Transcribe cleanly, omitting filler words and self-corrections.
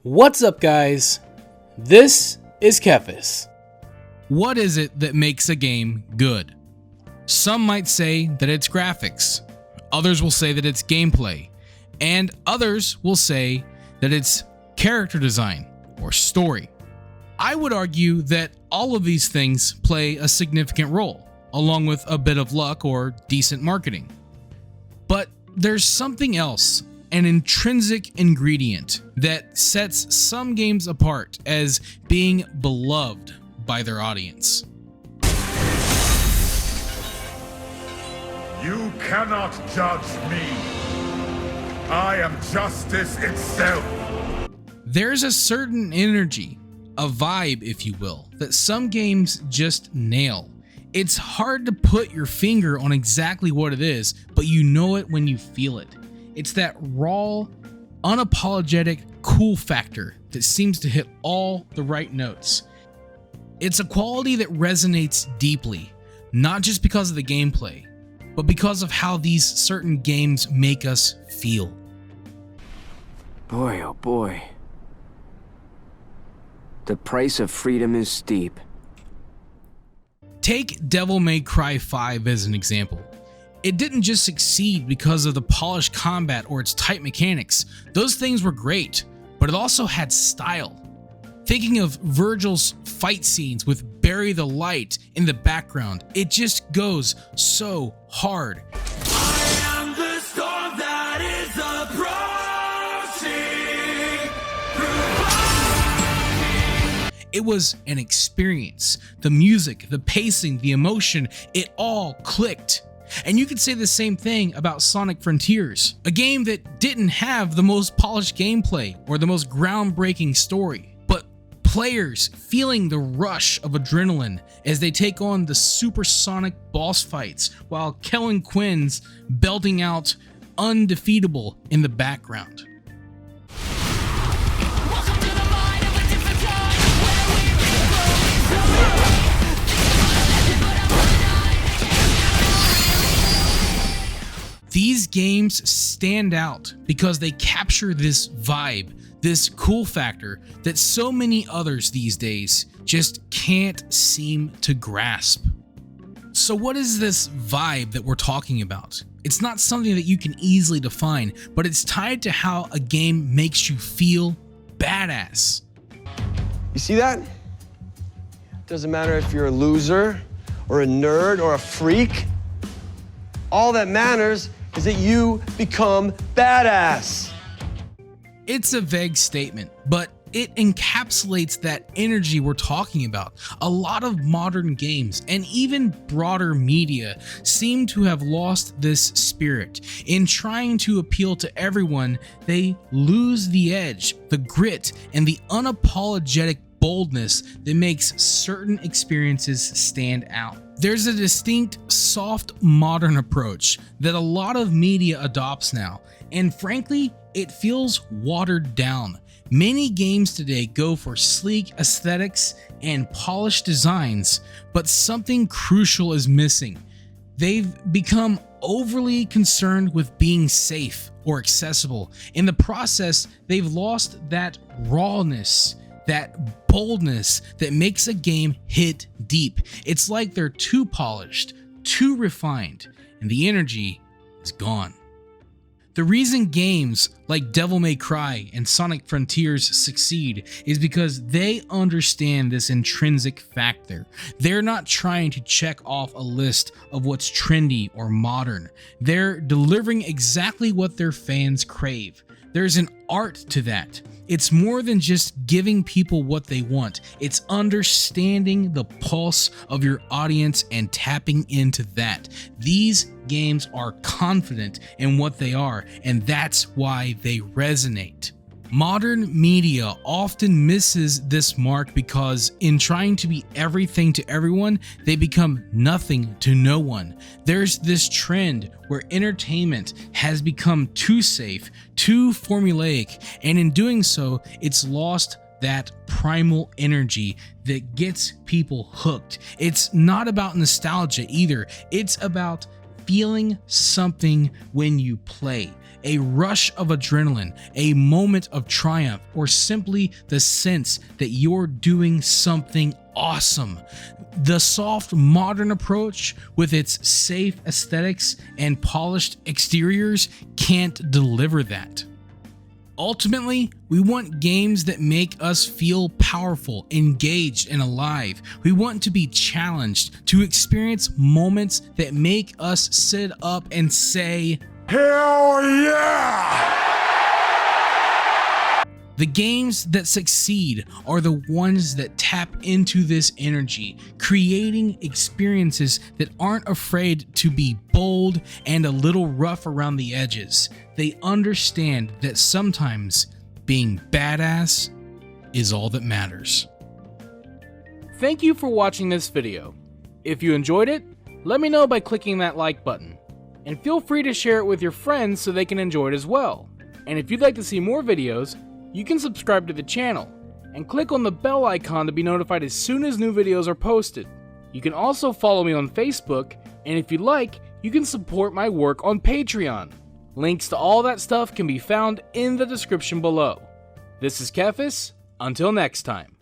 What's up, guys? This is TheKephas. What is it that makes a game good? Some might say that it's graphics, others will say that it's gameplay, and others will say that it's character design or story. I would argue that all of these things play a significant role, along with a bit of luck or decent marketing. But there's something else, an intrinsic ingredient that sets some games apart as being beloved by their audience. You cannot judge me. I am justice itself. There's a certain energy, a vibe, if you will, that some games just nail. It's hard to put your finger on exactly what it is, but you know it when you feel it. It's that raw, unapologetic cool factor that seems to hit all the right notes. It's a quality that resonates deeply, not just because of the gameplay, but because of how these certain games make us feel. Boy, oh boy. The price of freedom is steep. Take Devil May Cry 5 as an example. It didn't just succeed because of the polished combat or its tight mechanics. Those things were great, but it also had style. Thinking of Virgil's fight scenes with Bury the Light in the background, it just goes so hard. I am the storm that is approaching. It was an experience. The music, the pacing, the emotion, it all clicked. And you could say the same thing about Sonic Frontiers, a game that didn't have the most polished gameplay or the most groundbreaking story, but players feeling the rush of adrenaline as they take on the supersonic boss fights while Kellen Quinn's belting out Undefeatable in the background. These games stand out because they capture this vibe, this cool factor that so many others these days just can't seem to grasp. So what is this vibe that we're talking about? It's not something that you can easily define, but it's tied to how a game makes you feel badass. You see that? Doesn't matter if you're a loser or a nerd or a freak. All that matters is that you become badass. It's a vague statement, but it encapsulates that energy we're talking about. A lot of modern games and even broader media seem to have lost this spirit. In trying to appeal to everyone, they lose the edge, the grit, and the unapologetic boldness that makes certain experiences stand out. There's a distinct, soft, modern approach that a lot of media adopts now, and frankly, it feels watered down. Many games today go for sleek aesthetics and polished designs, but something crucial is missing. They've become overly concerned with being safe or accessible. In the process, they've lost that rawness, that boldness that makes a game hit deep. It's like they're too polished, too refined, and the energy is gone. The reason games like Devil May Cry and Sonic Frontiers succeed is because they understand this intrinsic factor. They're not trying to check off a list of what's trendy or modern. They're delivering exactly what their fans crave. There's an art to that. It's more than just giving people what they want. It's understanding the pulse of your audience and tapping into that. These games are confident in what they are, and that's why they resonate. Modern media often misses this mark because in trying to be everything to everyone, they become nothing to no one. There's this trend where entertainment has become too safe, too formulaic, and in doing so, it's lost that primal energy that gets people hooked. It's not about nostalgia either. It's about feeling something when you play. A rush of adrenaline, a moment of triumph, or simply the sense that you're doing something awesome. The soft modern approach with its safe aesthetics and polished exteriors can't deliver that. Ultimately, we want games that make us feel powerful, engaged, and alive. We want to be challenged, to experience moments that make us sit up and say, Hell yeah! The games that succeed are the ones that tap into this energy, creating experiences that aren't afraid to be bold and a little rough around the edges. They understand that sometimes being badass is all that matters. Thank you for watching this video. If you enjoyed it, let me know by clicking that like button. And feel free to share it with your friends so they can enjoy it as well. And if you'd like to see more videos, you can subscribe to the channel and click on the bell icon to be notified as soon as new videos are posted. You can also follow me on Facebook, and if you'd like, you can support my work on Patreon. Links to all that stuff can be found in the description below. This is TheKephas. Until next time.